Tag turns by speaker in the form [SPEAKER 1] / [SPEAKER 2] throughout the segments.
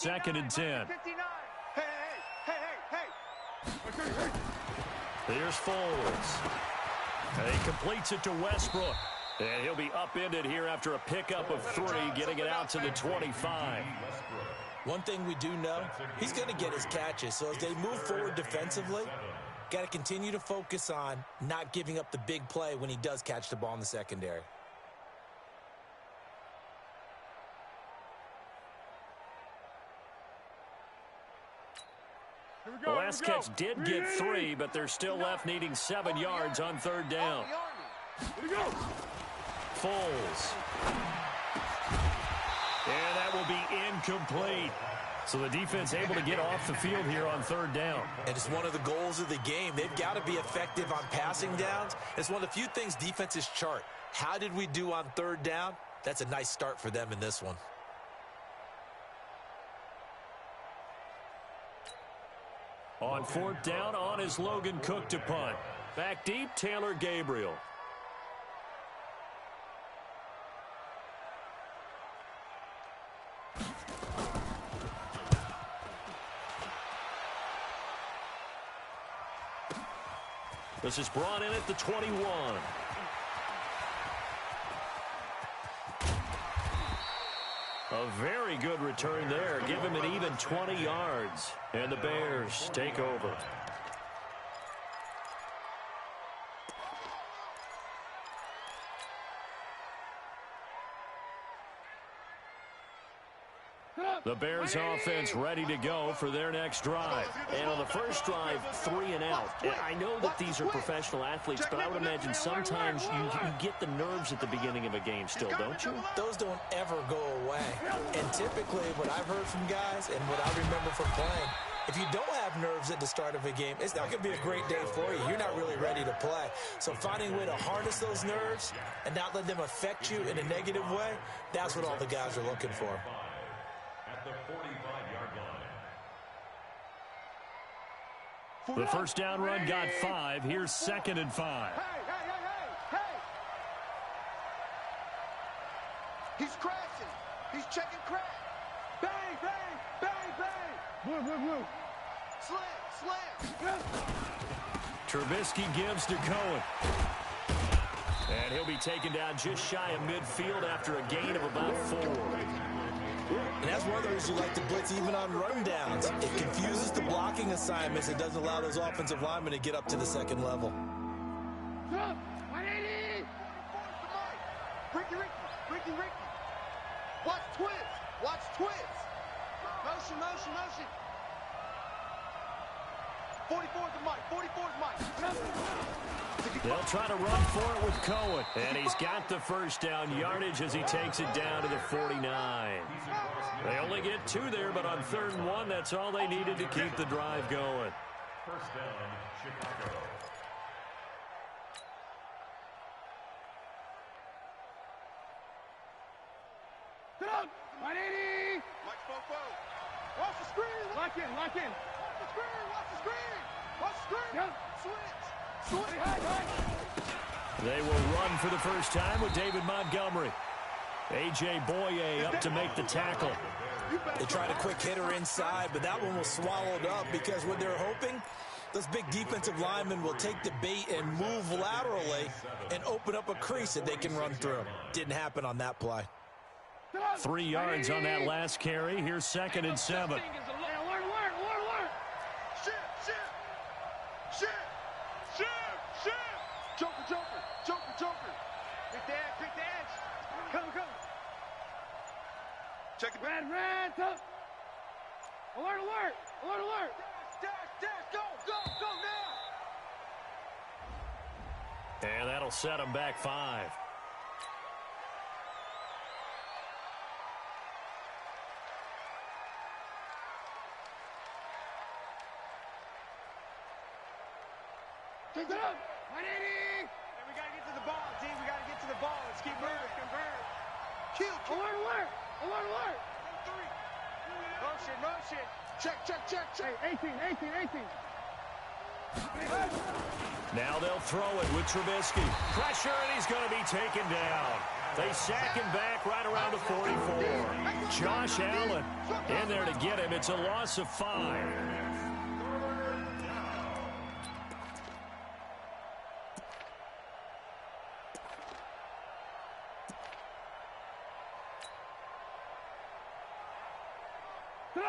[SPEAKER 1] Second and 10.
[SPEAKER 2] 59. Hey.
[SPEAKER 1] Here's Foles. And he completes it to Westbrook. And he'll be upended here after a pickup of 3, getting it out to the 25.
[SPEAKER 3] One thing we do know, he's going to get his catches. So as they move forward defensively, got to continue to focus on not giving up the big play when he does catch the ball in the secondary.
[SPEAKER 1] The last catch did get 3, but they're still left needing 7 yards on third down. Foles. And that will be incomplete. So the defense able to get off the field here on third down.
[SPEAKER 3] And it's one of the goals of the game. They've got to be effective on passing downs. It's one of the few things defenses chart. How did we do on third down? That's a nice start for them in this one.
[SPEAKER 1] On fourth down, on is Logan Cook to punt. Back deep, Taylor Gabriel. This is brought in at the 21. A very good return there. Give him an even 20 yards. And the Bears take over. The Bears offense ready to go for their next drive. And on the first drive, 3 and out. And I know that these are professional athletes, but I would imagine sometimes you get the nerves at the beginning of a game still, don't you?
[SPEAKER 3] Those don't ever go away. And typically what I've heard from guys and what I remember from playing, if you don't have nerves at the start of a game, it's not going to be a great day for you. You're not really ready to play. So finding a way to harness those nerves and not let them affect you in a negative way, that's what all the guys are looking for.
[SPEAKER 4] The 45-yard line.
[SPEAKER 1] The first down run got 5. Here's second and 5.
[SPEAKER 2] Hey. He's crashing. He's checking crash. Bang. Woo. Slam.
[SPEAKER 1] Trubisky gives to Cohen. And he'll be taken down just shy of midfield after a gain of about 4.
[SPEAKER 3] And that's one of the reasons you like to blitz even on rundowns. It confuses the blocking assignments. It doesn't allow those offensive linemen to get up to the second level.
[SPEAKER 2] 180. Ricky. Watch twist. Motion. 44's the mic.
[SPEAKER 1] They'll try to run for it with Cohen. And he's got the first down yardage as he takes it down to the 49. They only get 2 there, but on third and 1, that's all they needed to keep the drive going.
[SPEAKER 4] First down, Chicago.
[SPEAKER 2] Get up! 180! Watch the screen! Lock in! Watch the screen! Yep. Switch!
[SPEAKER 1] They will run for the first time with David Montgomery. A.J. Boye up to make the tackle.
[SPEAKER 3] They tried a quick hitter inside, but that one was swallowed up because what they're hoping, those big defensive linemen will take the bait and move laterally and open up a crease that they can run through. Didn't happen on that play.
[SPEAKER 1] 3 yards on that last carry. Here's second and 7.
[SPEAKER 2] Alert! Ship! Joker! Quick the edge! Come! Check it. Red, top! Alert! Dash! Go now!
[SPEAKER 1] And that'll set them back 5.
[SPEAKER 2] Take it up! 180! Hey, we gotta get to the ball, team. Let's keep moving. Convert. Kill. Alert! Motion. Check. Hey, 18.
[SPEAKER 1] Now they'll throw it with Trubisky. Pressure, and he's going to be taken down. They sack him back right around the 44. Josh Allen in there to get him. It's a loss of 5.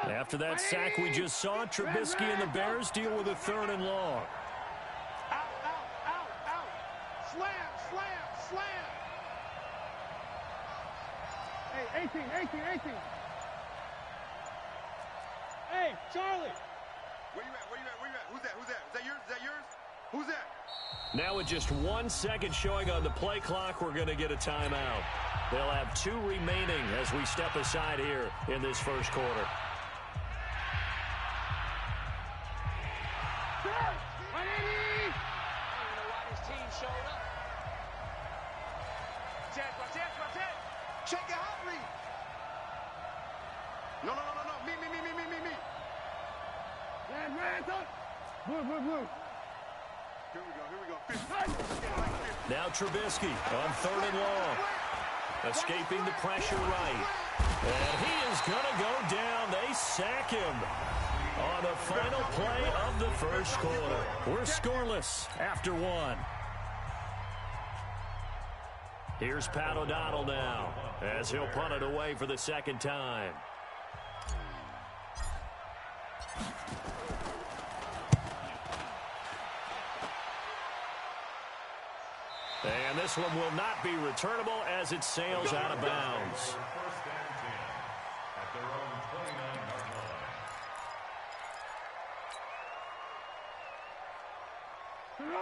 [SPEAKER 1] After that sack we just saw, Trubisky and the Bears deal with a 3rd and long.
[SPEAKER 2] Out. Slam. Hey, 18. Hey, Charlie.
[SPEAKER 5] Where you at? Who's that? Is that yours? Who's that?
[SPEAKER 1] Now with just 1 second showing on the play clock, we're going to get a timeout. They'll have 2 remaining as we step aside here in this first quarter.
[SPEAKER 5] Check it out, Reed. No. Me.
[SPEAKER 2] Blue.
[SPEAKER 5] Here we go.
[SPEAKER 1] Now Trubisky on 3rd and long. Escaping the pressure right. And he is going to go down. They sack him on the final play of the first quarter. We're scoreless after 1. Here's Pat O'Donnell now as he'll punt it away for the 2nd time. And this one will not be returnable as it sails out of bounds.
[SPEAKER 4] First down 10 at their own 29-yard line.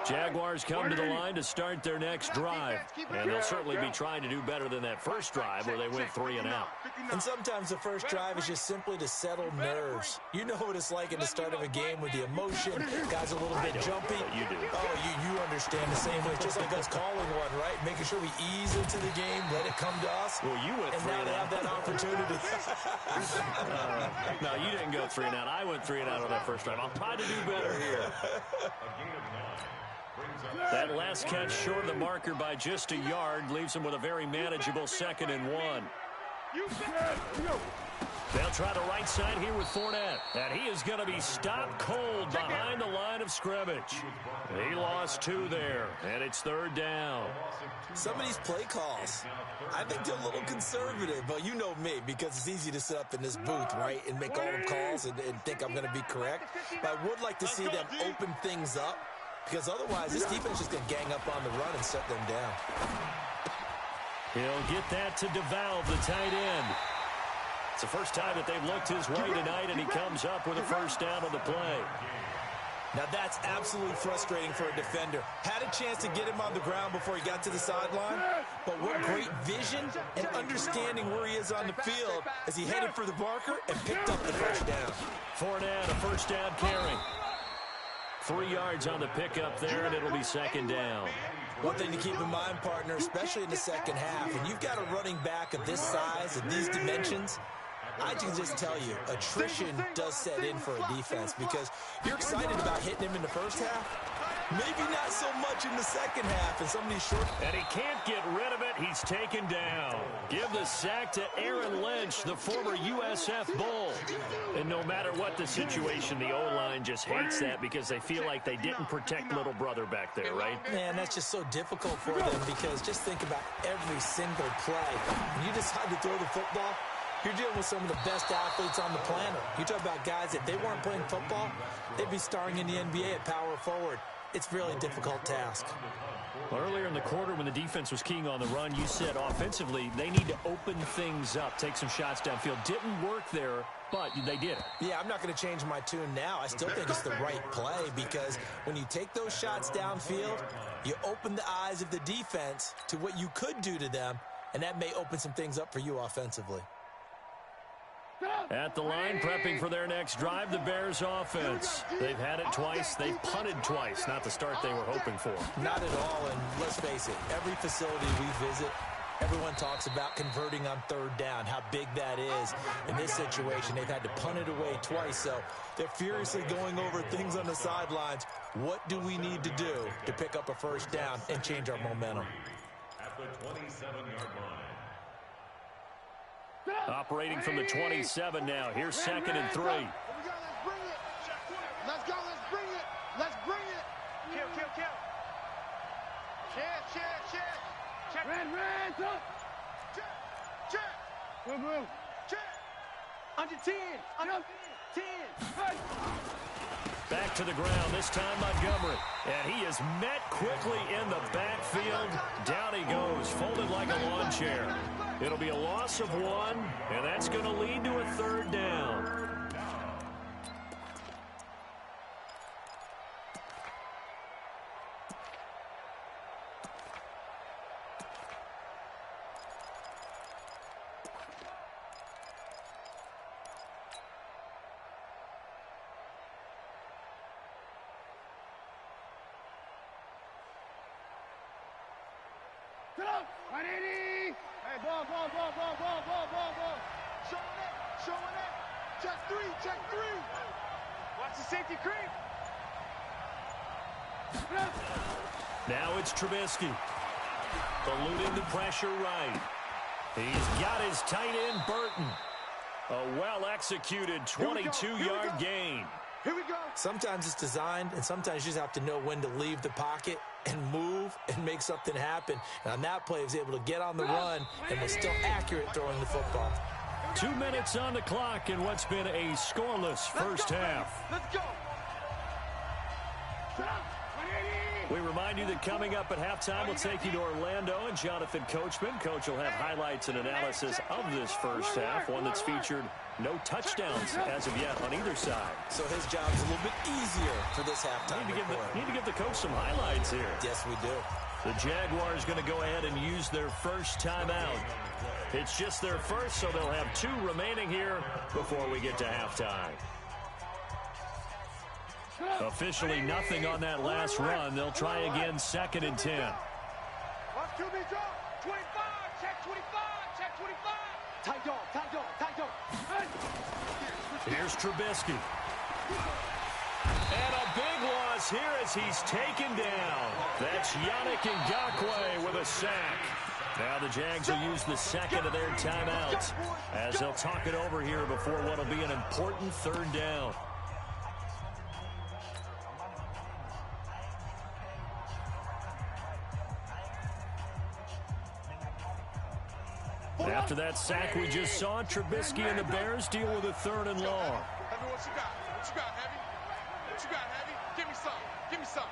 [SPEAKER 1] Jaguars come to the line to start their next drive. And they'll certainly be trying to do better than that first drive where they went 3 and out.
[SPEAKER 3] And sometimes the first drive is just simply to settle nerves. You know what it's like at the start of a game with the emotion. Guys a little bit jumpy.
[SPEAKER 1] You do.
[SPEAKER 3] Oh, you understand the same way. Just like us calling one, right? Making sure we ease into the game, let it come to us.
[SPEAKER 1] Well, you went
[SPEAKER 3] and
[SPEAKER 1] 3
[SPEAKER 3] now
[SPEAKER 1] and
[SPEAKER 3] they
[SPEAKER 1] out.
[SPEAKER 3] have that opportunity.
[SPEAKER 1] No, you didn't go 3 and out. I went 3 and out on that first drive. I'll try to do better here. That last catch short of the marker by just a yard leaves him with a very manageable 2nd and 1. They'll try the right side here with Fournette. And he is going to be stopped cold behind the line of scrimmage. He lost 2 there, and it's 3rd down.
[SPEAKER 3] Some of these play calls, I think they're a little conservative, but you know me, because it's easy to sit up in this booth, right, and make all the calls and think I'm going to be correct. But I would like to see them open things up, because otherwise this defense is going to gang up on the run and shut them down.
[SPEAKER 1] He'll get that to DeValve, the tight end. It's the first time that they've looked his way tonight, and he comes up with a first down on the play.
[SPEAKER 3] Now that's absolutely frustrating for a defender. Had a chance to get him on the ground before he got to the sideline, but what great vision and understanding where he is on the field as he headed for the marker and picked up the first down.
[SPEAKER 1] Fournette, a first down carry. 3 yards on the pickup there, and it'll be 2nd down.
[SPEAKER 3] One thing to keep in mind, partner, especially in the second half, when you've got a running back of this size and these dimensions, I can just tell you, attrition does set in for a defense because you're excited about hitting him in the first half. Maybe not so much in the second half, and some of these short...
[SPEAKER 1] And he can't get rid of it. He's taken down. Give the sack to Aaron Lynch, the former USF Bull. And no matter what the situation, the O-line just hates that because they feel like they didn't protect little brother back there, right?
[SPEAKER 3] Man, that's just so difficult for them because just think about every single play. When you decide to throw the football, you're dealing with some of the best athletes on the planet. You talk about guys, if they weren't playing football, they'd be starring in the NBA at power forward. It's a really difficult task.
[SPEAKER 1] Earlier in the quarter when the defense was keying on the run, you said offensively they need to open things up, take some shots downfield. Didn't work there, but they did it.
[SPEAKER 3] Yeah, I'm not going to change my tune now. I still think it's the right play because when you take those shots downfield, you open the eyes of the defense to what you could do to them, and that may open some things up for you offensively.
[SPEAKER 1] At the line, prepping for their next drive, the Bears offense. They've had it twice. They've punted twice. Not the start they were hoping for.
[SPEAKER 3] Not at all, and let's face it, every facility we visit, everyone talks about converting on 3rd down, how big that is. In this situation, they've had to punt it away twice, so they're furiously going over things on the sidelines. What do we need to do to pick up a first down and change our momentum?
[SPEAKER 4] the 27-yard line.
[SPEAKER 1] Operating from the 27 now. Here's 2nd and 3.
[SPEAKER 2] Here we go, let's bring it. Let's go, let's bring it. Let's bring it.
[SPEAKER 6] Kill.
[SPEAKER 2] Check. Red, up. Check. Boom. Check.
[SPEAKER 6] Under 10. Under 10.
[SPEAKER 1] Back to the ground, this time Montgomery. And he is met quickly in the backfield. Down he goes, folded like a lawn chair. It'll be a loss of 1, and that's going to lead to a 3rd down.
[SPEAKER 2] Hey, ball. Showing it. Check 3.
[SPEAKER 6] Watch the safety creep.
[SPEAKER 1] Now it's Trubisky. Eluding the pressure right. He's got his tight end, Burton. A well-executed 22-yard gain.
[SPEAKER 2] Here we go.
[SPEAKER 3] Sometimes it's designed, and sometimes you just have to know when to leave the pocket and move and make something happen. And on that play, he was able to get on the run and was still accurate throwing the football.
[SPEAKER 1] 2 minutes on the clock in what's been a scoreless first half.
[SPEAKER 2] Let's go.
[SPEAKER 1] We remind you that coming up at halftime, we'll take you to Orlando and Jonathan Coachman. Coach will have highlights and analysis of this first half, one that's featured no touchdowns as of yet on either side.
[SPEAKER 3] So his job's a little bit easier for this halftime report.
[SPEAKER 1] Need to give the coach some highlights here.
[SPEAKER 3] Yes, we do.
[SPEAKER 1] The Jaguars going to go ahead and use their first timeout. It's just their first, so they'll have 2 remaining here before we get to halftime. Officially nothing on that last run. They'll try again 2nd and 10.
[SPEAKER 2] Watch QB drop.
[SPEAKER 6] 25. Check 25.
[SPEAKER 2] Tight dog.
[SPEAKER 1] Here's Trubisky. And a big loss here as he's taken down. That's Yannick Ngakoue with a sack. Now the Jags will use the 2nd of their timeouts as they'll talk it over here before what will be an important 3rd down. After that sack we just saw, Trubisky and the Bears deal with a 3rd and long.
[SPEAKER 5] Heavy, what you got? Heavy? What you got, Heavy? Give me some.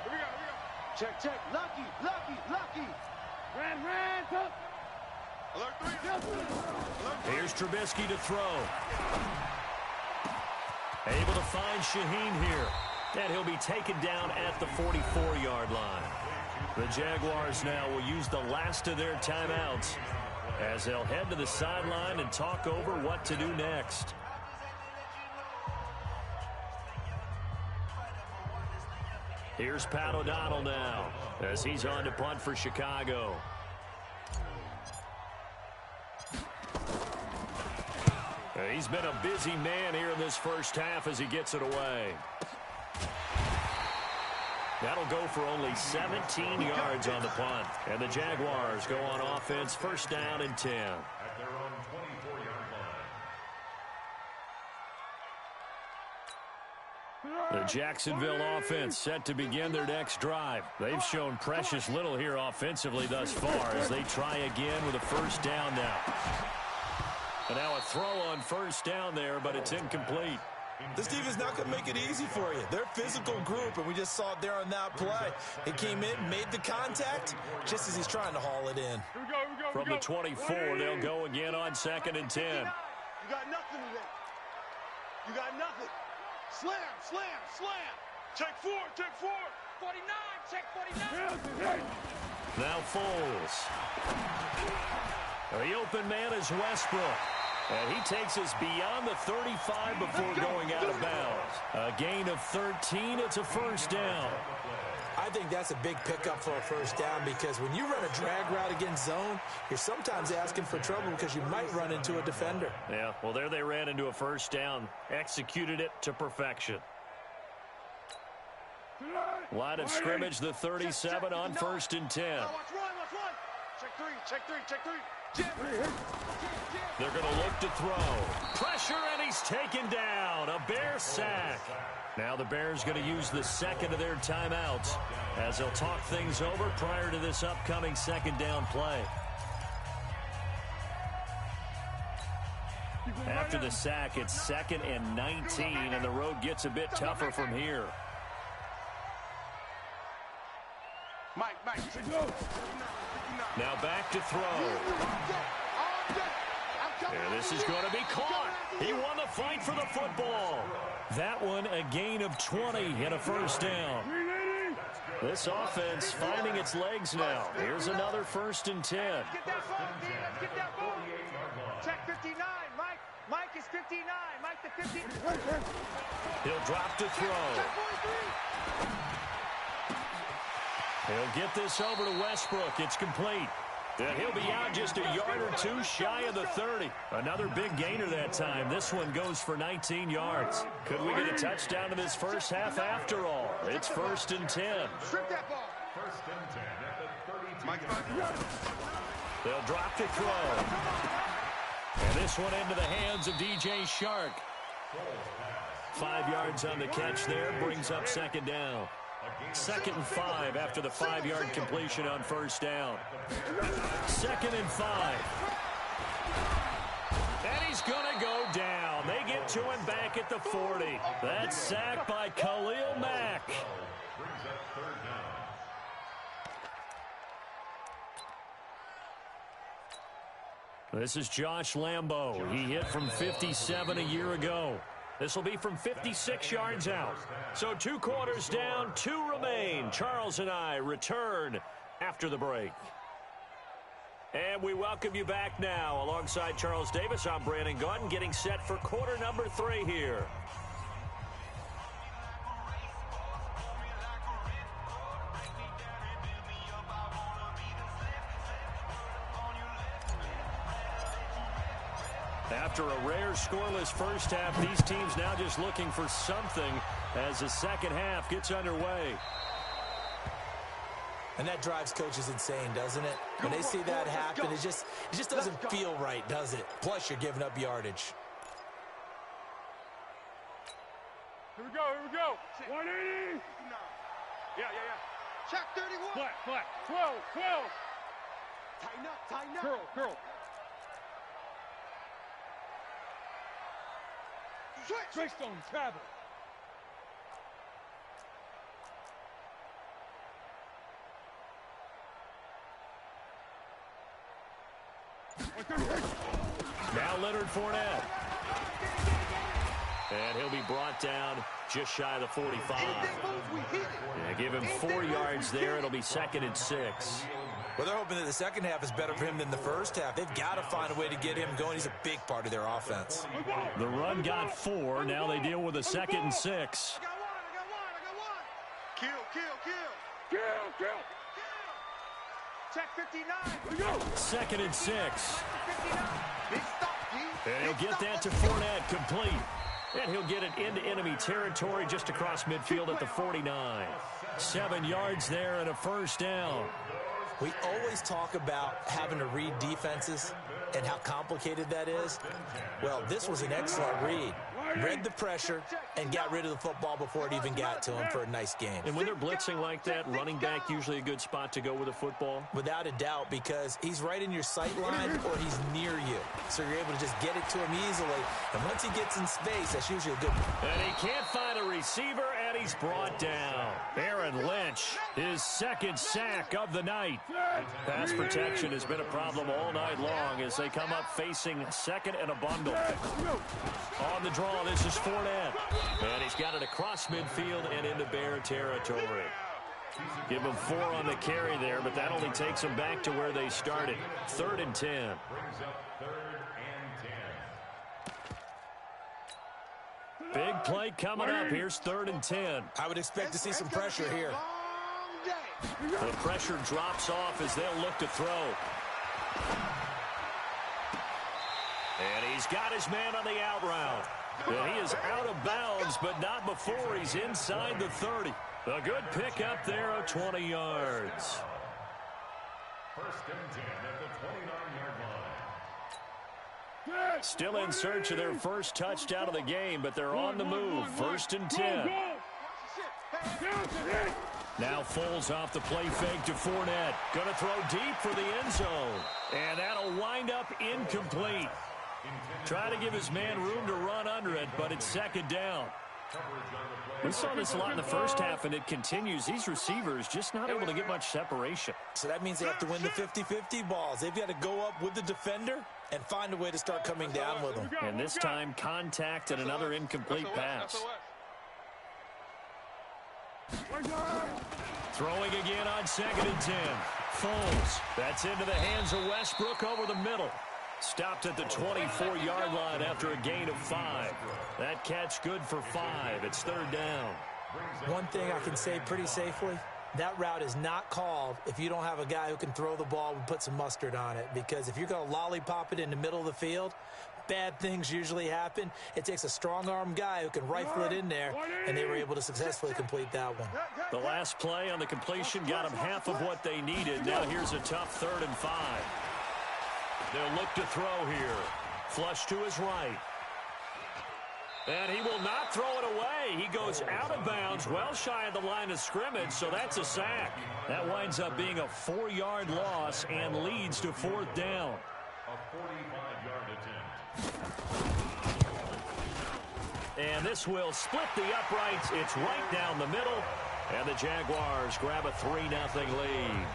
[SPEAKER 5] Here we go.
[SPEAKER 2] Check. Lucky. Red, up.
[SPEAKER 5] Alert 3.
[SPEAKER 1] Here's Trubisky to throw. Able to find Shaheen here. And he'll be taken down at the 44-yard line. The Jaguars now will use the last of their timeouts as they'll head to the sideline and talk over what to do next. Here's Pat O'Donnell now as he's on to punt for Chicago. He's been a busy man here in this first half as he gets it away. That'll go for only 17 yards on the punt. And the Jaguars go on offense, 1st down and 10.
[SPEAKER 4] At their own 24-yard line.
[SPEAKER 1] The Jacksonville offense set to begin their next drive. They've shown precious little here offensively thus far as they try again with a 1st down now. And now a throw on 1st down there, but it's incomplete.
[SPEAKER 3] This defense is not going to make it easy for you. They're a physical group, and we just saw it there on that play. He came in, made the contact, just as he's trying to haul it in.
[SPEAKER 2] Here we go.
[SPEAKER 1] From the 24, they'll go again on 2nd and 10.
[SPEAKER 2] You got nothing today. You got nothing. Slam. Check 4.
[SPEAKER 6] 49. Check 49.
[SPEAKER 1] Now Foles. The open man is Westbrook. And he takes us beyond the 35 before going out of bounds. A gain of 13, it's a 1st down.
[SPEAKER 3] I think that's a big pickup for a 1st down because when you run a drag route against zone, you're sometimes asking for trouble because you might run into a defender.
[SPEAKER 1] Yeah, well, there they ran into a 1st down. Executed it to perfection. Line of scrimmage, the 37 on 1st and 10.
[SPEAKER 6] Watch one. Check three.
[SPEAKER 1] They're going to look to throw. Pressure, and he's taken down. A Bear sack. Now the Bears going to use the second of their timeouts as they'll talk things over prior to this upcoming second down play. After the sack, it's 2nd and 19, and the road gets a bit tougher from here.
[SPEAKER 5] Mike.
[SPEAKER 1] Now back to throw. And this is going to be caught. He won the fight for the football. That one a gain of 20 and a 1st down. This offense finding its legs now. Here's another 1st and 10.
[SPEAKER 6] Get that ball, D. Let's get that ball. Check 59. Mike is 59. Mike the 50.
[SPEAKER 1] He'll drop to throw.
[SPEAKER 6] Check 43.
[SPEAKER 1] He'll get this over to Westbrook. It's complete. And he'll be out just a yard or two shy of the 30. Another big gainer that time. This one goes for 19 yards. Could we get a touchdown in this first half after all? It's 1st and 10.
[SPEAKER 6] Strip that ball.
[SPEAKER 4] 1st and 10 at the 32.
[SPEAKER 1] They'll drop to throw. And this one into the hands of DJ Shark. 5 yards on the catch there. Brings up 2nd down. 2nd and 5 after the 5-yard completion on 1st down. 2nd and 5. And he's going to go down. They get to him back at the 40. That's sacked by Khalil Mack.
[SPEAKER 4] Brings up 3rd down.
[SPEAKER 1] This is Josh Lambo. He hit from 57 a year ago. This will be from 56 yards out. So 2 quarters down, 2 remain. Charles and I return after the break. And we welcome you back now. Alongside Charles Davis, I'm Brandon Gaudin, getting set for quarter number 3 here. After a rare scoreless first half, these teams now just looking for something as the second half gets underway.
[SPEAKER 3] And that drives coaches insane, doesn't it? When they see that happen, it just doesn't feel right, does it? Plus, you're giving up yardage.
[SPEAKER 6] Here we go. 180. Yeah. Check 31. Flat. 12. Tighten up. Curl. Switch on travel.
[SPEAKER 1] Now Leonard Fournette. And he'll be brought down just shy of the 45. Yeah, give him 4 yards there. It'll be 2nd and 6.
[SPEAKER 3] Well, they're hoping that the second half is better for him than the first half. They've got to find a way to get him going. He's a big part of their offense.
[SPEAKER 1] The run got 4. Now they deal with a 2nd and 6.
[SPEAKER 6] I got one. Kill. Check 59.
[SPEAKER 1] 2nd and 6.
[SPEAKER 6] 59. Big stop, D.
[SPEAKER 1] And he'll get that to Fournette, complete. And he'll get it into enemy territory just across midfield at the 49. 7 yards there and a 1st down.
[SPEAKER 3] We always talk about having to read defenses and how complicated that is. Well, this was an excellent read. Read the pressure and got rid of the football before it even got to him for a nice game.
[SPEAKER 1] And when they're blitzing like that, running back usually a good spot to go with a football?
[SPEAKER 3] Without a doubt, because he's right in your sight line or he's near you. So you're able to just get it to him easily. And once he gets in space, that's usually a good one.
[SPEAKER 1] And he can't find a receiver, and he's brought down. Aaron Lynch, his 2nd sack of the night. Pass protection has been a problem all night long as they come up facing 2nd and a bundle. On the draw, this is Fournette. And he's got it across midfield and into Bear territory. Give him 4 on the carry there, but that only takes them back to where they started. 3rd and 10.
[SPEAKER 4] Brings up 3rd and 10.
[SPEAKER 1] Big play coming up. Here's 3rd and 10.
[SPEAKER 3] I would expect to see some pressure here.
[SPEAKER 1] The pressure drops off as they'll look to throw. And he's got his man on the out route. And he is out of bounds, but not before he's inside the 30. A good pickup there of 20 yards.
[SPEAKER 4] First and 10 at the 29-yard line.
[SPEAKER 1] Still in search of their first touchdown of the game, but they're on the move. First and 10. Now Foles off the play fake to Fournette. Going to throw deep for the end zone. And that'll wind up incomplete. Try to give his man room to run under it, but it's second down. We saw this a lot in the first half, and it continues. These receivers just not able to get much separation.
[SPEAKER 3] So that means they have to win the 50-50 balls. They've got to go up with the defender and find a way to start coming down with them.
[SPEAKER 1] And this time, contact and another incomplete pass. Throwing again on second and 10. Foles. That's into the hands of Westbrook over the middle. Stopped at the 24-yard line after a gain of 5. That catch good for 5. It's third down.
[SPEAKER 3] One thing I can say pretty safely, that route is not called if you don't have a guy who can throw the ball and put some mustard on it. Because if you're going to lollipop it in the middle of the field, bad things usually happen. It takes a strong-arm guy who can rifle it in there, and they were able to successfully complete that one.
[SPEAKER 1] The last play on the completion got them half of what they needed. Now here's a tough 3rd and 5. They'll look to throw here. Flush to his right. And he will not throw it away. He goes out of bounds, well shy of the line of scrimmage, so that's a sack. That winds up being a 4-yard loss and leads to 4th down.
[SPEAKER 4] A 45-yard attempt.
[SPEAKER 1] And this will split the uprights. It's right down the middle. And the Jaguars grab a 3-0 lead.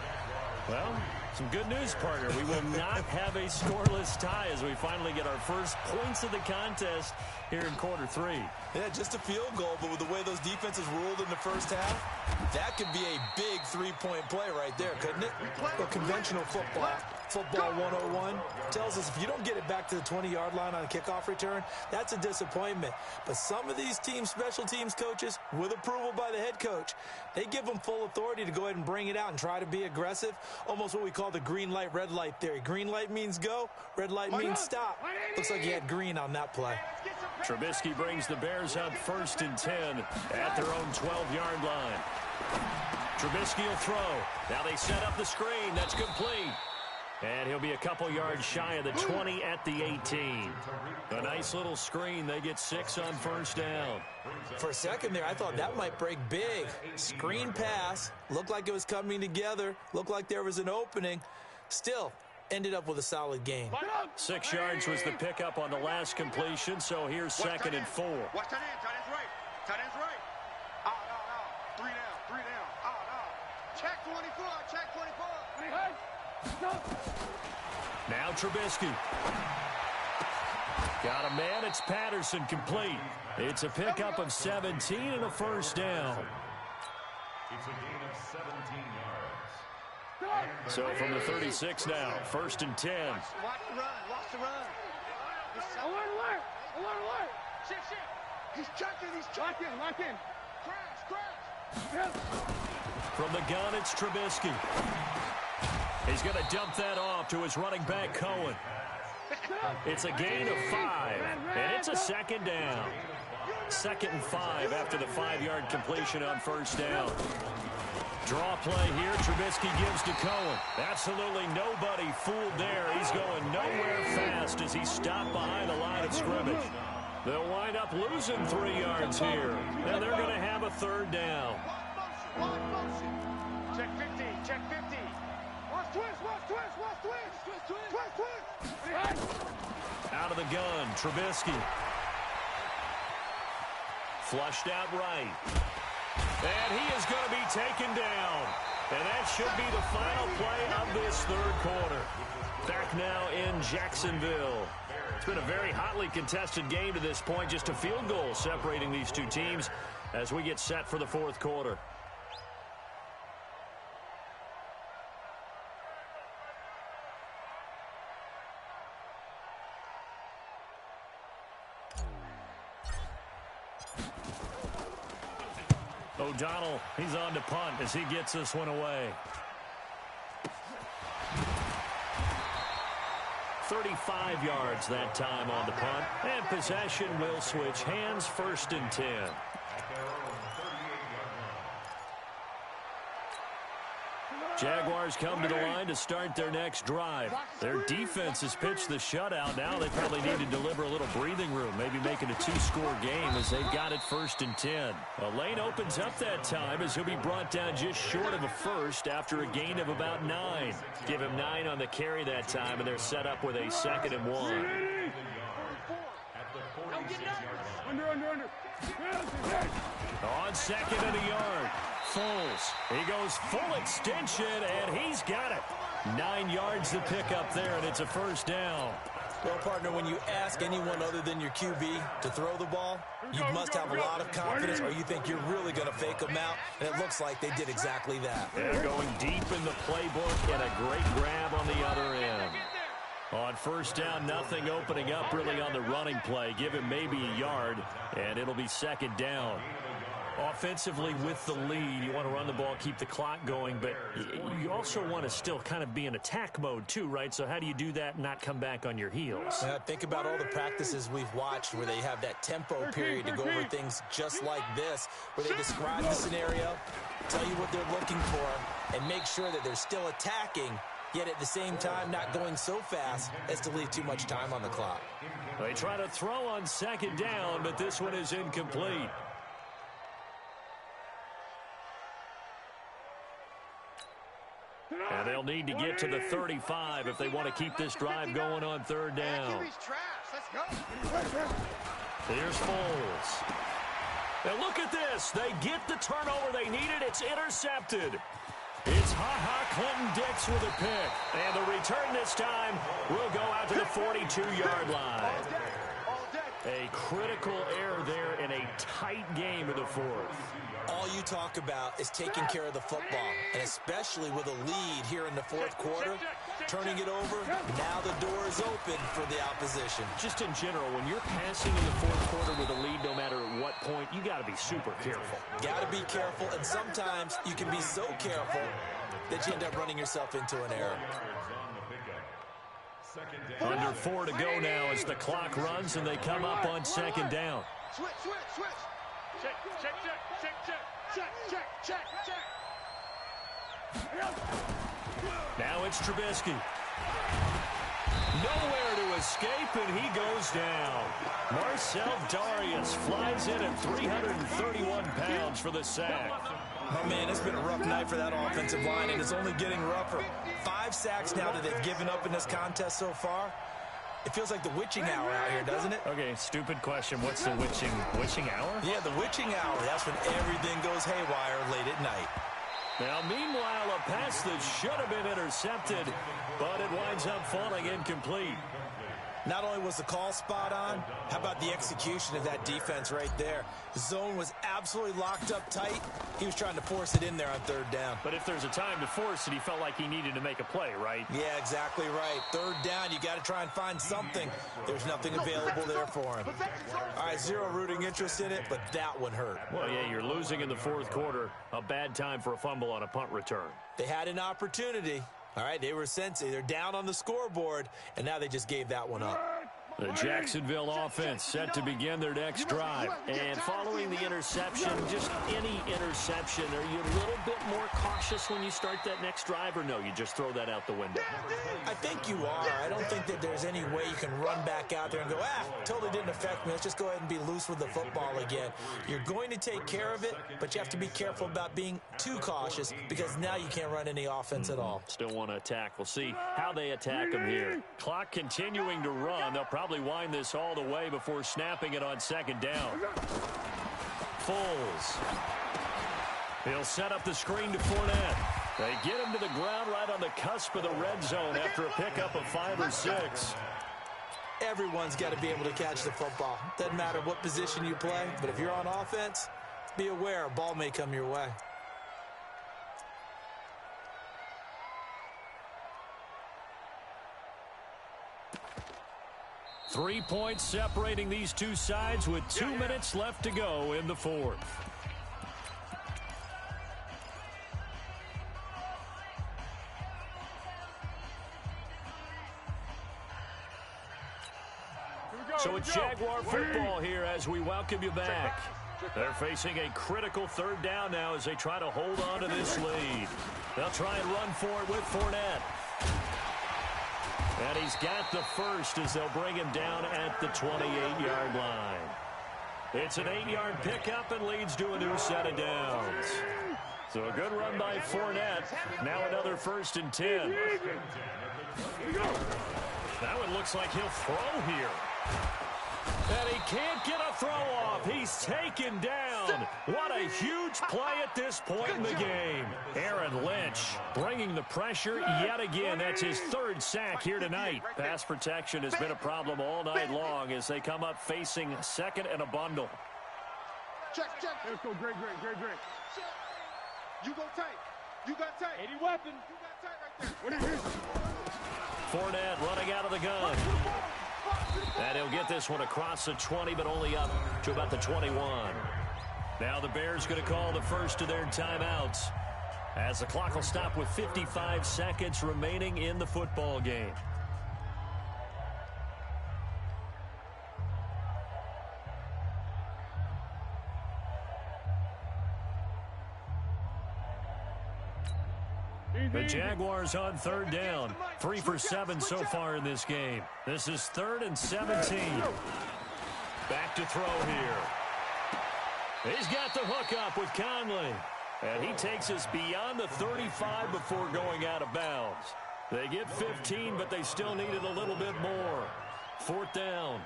[SPEAKER 1] Well, some good news, partner. We will not have a scoreless tie as we finally get our first points of the contest here in quarter 3.
[SPEAKER 3] Yeah, just a field goal, but with the way those defenses ruled in the first half, that could be a big 3-point play right there, couldn't it? Well, conventional football 101 tells us if you don't get it back to the 20-yard line on a kickoff return, that's a disappointment. But some of these teams, special teams coaches, with approval by the head coach, they give them full authority to go ahead and bring it out and try to be aggressive, almost what we call the green light, red light theory. Green light means go, red light means stop. Looks like he had green on that play.
[SPEAKER 1] Trubisky brings the Bears up 1st and 10 at their own 12-yard line. Trubisky will throw. Now they set up the screen. That's complete. And he'll be a couple yards shy of the 20 at the 18. A nice little screen. They get 6 on 1st down.
[SPEAKER 3] For a second there, I thought that might break big. Screen pass. Looked like it was coming together. Looked like there was an opening. Still, ended up with a solid gain.
[SPEAKER 1] 6 yards was the pickup on the last completion, so here's 2nd and 4.
[SPEAKER 2] Watch tight end. Tight end's right. Tight end's right. Out. 3 down. Out. Check 24. Check 24.
[SPEAKER 1] Now Trubisky. Got a man. It's Patterson, complete. It's a pickup of 17 and a 1st down.
[SPEAKER 4] It's a gain of 17 yards.
[SPEAKER 1] So from the 36 now, 1st and 10.
[SPEAKER 2] Watch the run. Watch the run. Alert. Shit. He's checking. Lock in. Crash.
[SPEAKER 1] From the gun, it's Trubisky. He's going to dump that off to his running back, Cohen. It's a gain of 5, and it's a 2nd down. 2nd and 5 after the 5-yard completion on 1st down. Draw play here. Trubisky gives to Cohen. Absolutely nobody fooled there. He's going nowhere fast as he's stopped behind the line of scrimmage. They'll wind up losing 3 yards here, and they're going to have a 3rd down.
[SPEAKER 6] Check 50. Check 50.
[SPEAKER 2] Watch twist.
[SPEAKER 1] Out of the gun, Trubisky. Flushed out right. And he is going to be taken down. And that should be the final play of this 3rd quarter. Back now in Jacksonville. It's been a very hotly contested game to this point. Just a field goal separating these two teams as we get set for the 4th quarter. O'Donnell, he's on to punt as he gets this one away. 35 yards that time on the punt. And possession will switch hands, 1st and 10. Jaguars come to the line to start their next drive. Their defense has pitched the shutout. Now they probably need to deliver a little breathing room, maybe make it a 2-score game as they've got it 1st and 10. A lane opens up that time as he'll be brought down just short of a first after a gain of about 9. Give him 9 on the carry that time, and they're set up with a 2nd and 1.
[SPEAKER 2] Under.
[SPEAKER 1] On 2nd and a yard. Foles. He goes full extension, and he's got it. 9 yards to pick up there, and it's a 1st down.
[SPEAKER 3] Well, partner, when you ask anyone other than your QB to throw the ball, you must have a lot of confidence, or you think you're really going to fake them out, and it looks like they did exactly that.
[SPEAKER 1] They're going deep in the playbook, and a great grab on the other end. On 1st down, nothing opening up really on the running play. Give him maybe a yard, and it'll be 2nd down. Offensively with the lead, you want to run the ball, keep the clock going, but you also want to still kind of be in attack mode too, right? So how do you do that and not come back on your heels?
[SPEAKER 3] Think about all the practices we've watched where they have that tempo period to go over things just like this, where they describe the scenario, tell you what they're looking for, and make sure that they're still attacking, yet at the same time not going so fast as to leave too much time on the clock.
[SPEAKER 1] They try to throw on 2nd down, but this one is incomplete. And they'll need to get to the 35 if they want to keep this drive going on 3rd down. Here's Foles. Now look at this. They get the turnover they needed. It's intercepted. It's Clinton-Dix with a pick. And the return this time will go out to the 42-yard line. A critical error there in a tight game in the 4th.
[SPEAKER 3] All you talk about is taking care of the football, and especially with a lead here in the 4th quarter, turning it over, now the door is open for the opposition.
[SPEAKER 1] Just in general, when you're passing in the 4th quarter with a lead, no matter at what point, you got to be super careful.
[SPEAKER 3] Got to be careful, and sometimes you can be so careful that you end up running yourself into an error.
[SPEAKER 1] Under 4 to go now as the clock runs, and they come up on 2nd down.
[SPEAKER 2] Switch. Check.
[SPEAKER 1] Now it's Trubisky. Nowhere to escape, and he goes down. Marcel Darius flies in at 331 pounds for the sack.
[SPEAKER 3] Oh, man, it's been a rough night for that offensive line, and it's only getting rougher. 5 sacks now that they've given up in this contest so far. It feels like the witching hour out here, doesn't it?
[SPEAKER 1] Okay, stupid question. What's the witching hour?
[SPEAKER 3] Yeah, the witching hour. That's when everything goes haywire late at night.
[SPEAKER 1] Now, meanwhile, a pass that should have been intercepted, but it winds up falling incomplete.
[SPEAKER 3] Not only was the call spot on, how about the execution of that defense right there? The zone was absolutely locked up tight. He was trying to force it in there on 3rd down.
[SPEAKER 1] But if there's a time to force it, he felt like he needed to make a play, right?
[SPEAKER 3] Yeah, exactly right. 3rd down, you got to try and find something. There's nothing available there for him. All right, zero rooting interest in it, but that one hurt.
[SPEAKER 1] Well, yeah, you're losing in the 4th quarter. A bad time for a fumble on a punt return.
[SPEAKER 3] They had an opportunity. All right, they were sensing. They're down on the scoreboard, and now they just gave that one up.
[SPEAKER 1] The Jacksonville offense set to begin their next drive. And following the interception, just any interception, are you a little bit more cautious when you start that next drive, or no, you just throw that out the window?
[SPEAKER 3] I think you are. I don't think that there's any way you can run back out there and go, totally didn't affect me. Let's just go ahead and be loose with the football again. You're going to take care of it, but you have to be careful about being too cautious because now you can't run any offense at all.
[SPEAKER 1] Still want to attack. We'll see how they attack them here. Clock continuing to run. They'll probably wind this all the way before snapping it on 2nd down. Foles. He'll set up the screen to Fournette. They get him to the ground right on the cusp of the red zone after a pickup of 5 or 6.
[SPEAKER 3] Everyone's got to be able to catch the football. Doesn't matter what position you play, but if you're on offense, be aware a ball may come your way.
[SPEAKER 1] Three points separating these two sides with 2 minutes left to go in the 4th. So it's Jaguar football here as we welcome you back. They're facing a critical third down now as they try to hold on to this lead. They'll try and run for it with Fournette. And he's got the first as they'll bring him down at the 28-yard line. It's an 8-yard pickup and leads to a new set of downs. So a good run by Fournette. Now another 1st and 10. That one looks like he'll throw here. And he can't get a throw off. He's taken down. What a huge play at this point in the game. Aaron Lynch bringing the pressure yet again. That's his 3rd sack here tonight. Pass protection has been a problem all night long as they come up facing 2nd and a bundle.
[SPEAKER 2] Check. Let's go. Great. You go tight. You got tight. 80 weapon. You got tight right there. What is this?
[SPEAKER 1] Fournette running out of the gun. And he'll get this one across the 20, but only up to about the 21. Now the Bears going to call the first of their timeouts as the clock will stop with 55 seconds remaining in the football game. The Jaguars on 3rd down. 3 for 7 so far in this game. This is 3rd and 17. Back to throw here. He's got the hook up with Conley. And he takes us beyond the 35 before going out of bounds. They get 15, but they still needed a little bit more. 4th down.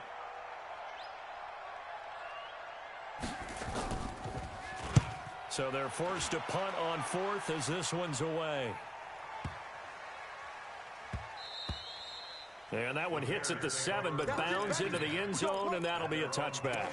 [SPEAKER 1] So they're forced to punt on 4th as this one's away. And that one hits at the 7, but bounds into the end zone, and that'll be a touchback.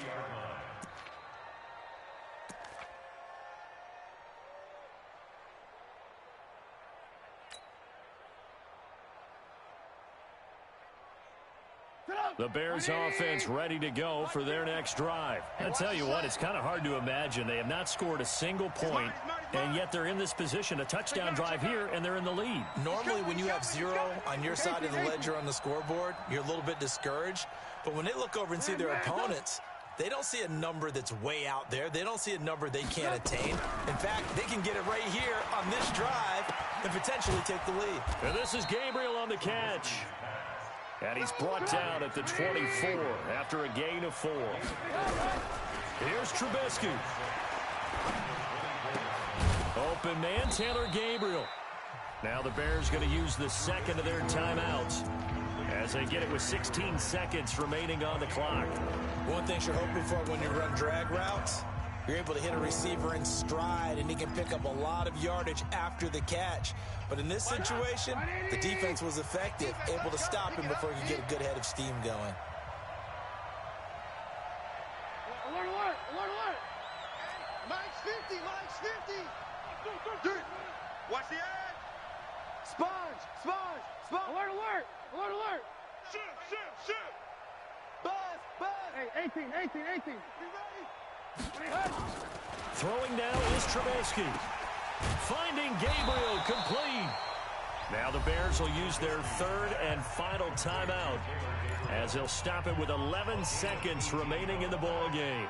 [SPEAKER 1] The Bears offense ready to go for their next drive. I tell you what, it's kind of hard to imagine. They have not scored a single point, and yet they're in this position. A touchdown drive here, and they're in the lead.
[SPEAKER 3] Normally, when you have 0 on your side of the ledger on the scoreboard, you're a little bit discouraged. But when they look over and see their opponents, they don't see a number that's way out there. They don't see a number they can't attain. In fact, they can get it right here on this drive and potentially take the lead.
[SPEAKER 1] And this is Gabriel on the catch. And he's brought down at the 24 after a gain of 4. Here's Trubisky. Open man, Taylor Gabriel. Now the Bears going to use the 2nd of their timeouts as they get it with 16 seconds remaining on the clock.
[SPEAKER 3] One thing you're hoping for when you run drag routes, you're able to hit a receiver in stride, and he can pick up a lot of yardage after the catch. But in this situation, the defense was effective, able to stop him before he could get a good head of steam going.
[SPEAKER 2] Alert! Mike's 50! Dude, watch the edge! Sponge! Alert! Shoot! Buzz! Hey, 18! You ready?
[SPEAKER 1] Throwing now is Trubisky. Finding Gabriel complete. Now the Bears will use their 3rd and final timeout as they'll stop it with 11 seconds remaining in the ball game.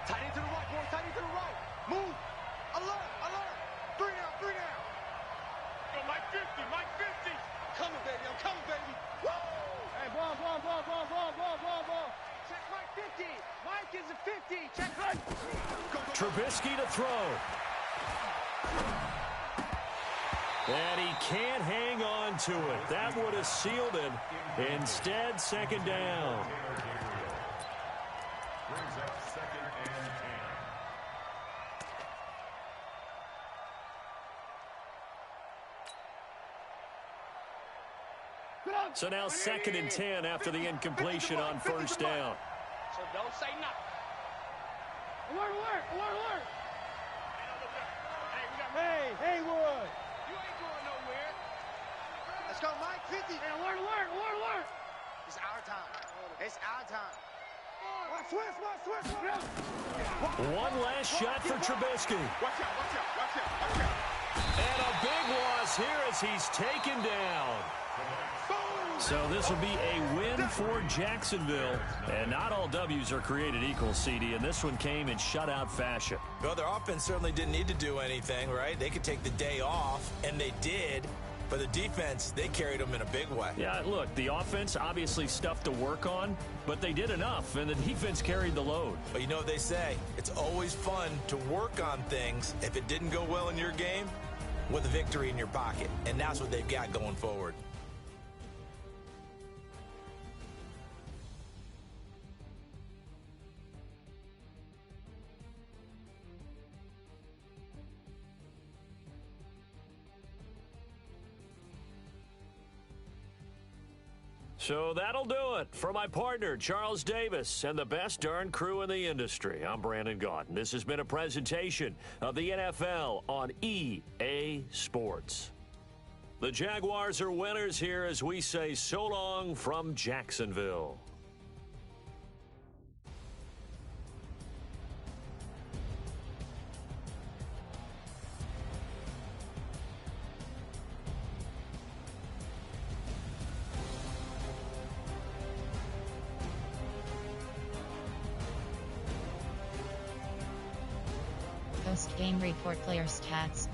[SPEAKER 2] Tight into the right, boy. Tight into the right. Move. Alert. 3 down. Yo, Mike 50. I'm coming, baby. Woo! Hey, ball. Check Mike 50. Mike is a 50. Check right. Go.
[SPEAKER 1] Trubisky to throw. And he can't hang on to it. That would have sealed it. Instead, 2nd down.
[SPEAKER 4] Brings up 2nd and 10.
[SPEAKER 1] So now 2nd and 10 after the incompletion on 1st down.
[SPEAKER 2] So don't say nothing. Alert. Hey, Haywood. You ain't going nowhere. Let's go, Mike 50. Hey, alert. It's our time. Switch.
[SPEAKER 1] One last shot for Trubisky.
[SPEAKER 2] Watch out.
[SPEAKER 1] And a big loss here as he's taken down.
[SPEAKER 2] Boom.
[SPEAKER 1] So this will be a win for Jacksonville. And not all W's are created equal, CD, and this one came in shutout fashion.
[SPEAKER 3] Well, their offense certainly didn't need to do anything, right? They could take the day off, and they did. But the defense, they carried them in a big way.
[SPEAKER 1] Yeah, look, the offense, obviously stuff to work on, but they did enough, and the defense carried the load.
[SPEAKER 3] But you know what they say? It's always fun to work on things if it didn't go well in your game with a victory in your pocket. And that's what they've got going forward.
[SPEAKER 1] So that'll do it for my partner, Charles Davis, and the best darn crew in the industry. I'm Brandon Gaudin. This has been a presentation of the NFL on EA Sports. The Jaguars are winners here as we say so long from Jacksonville.
[SPEAKER 7] Post-game report player stats.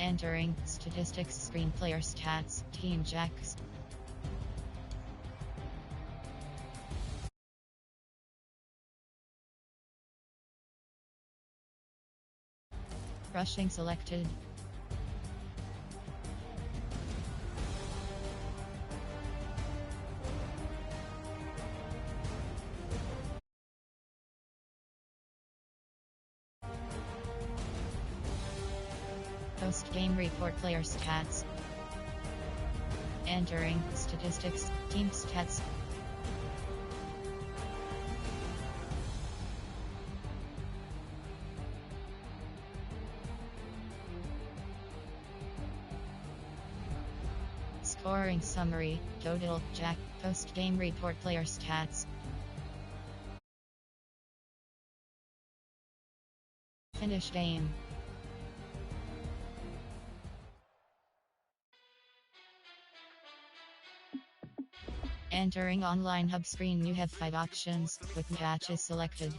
[SPEAKER 7] Entering statistics screen player stats, team jacks. Rushing selected. Post-game report player stats. Entering statistics, team stats. Scoring summary, total, jack, post-game report player stats. Finish game. Entering online hub screen, you have 5 options, with matches selected.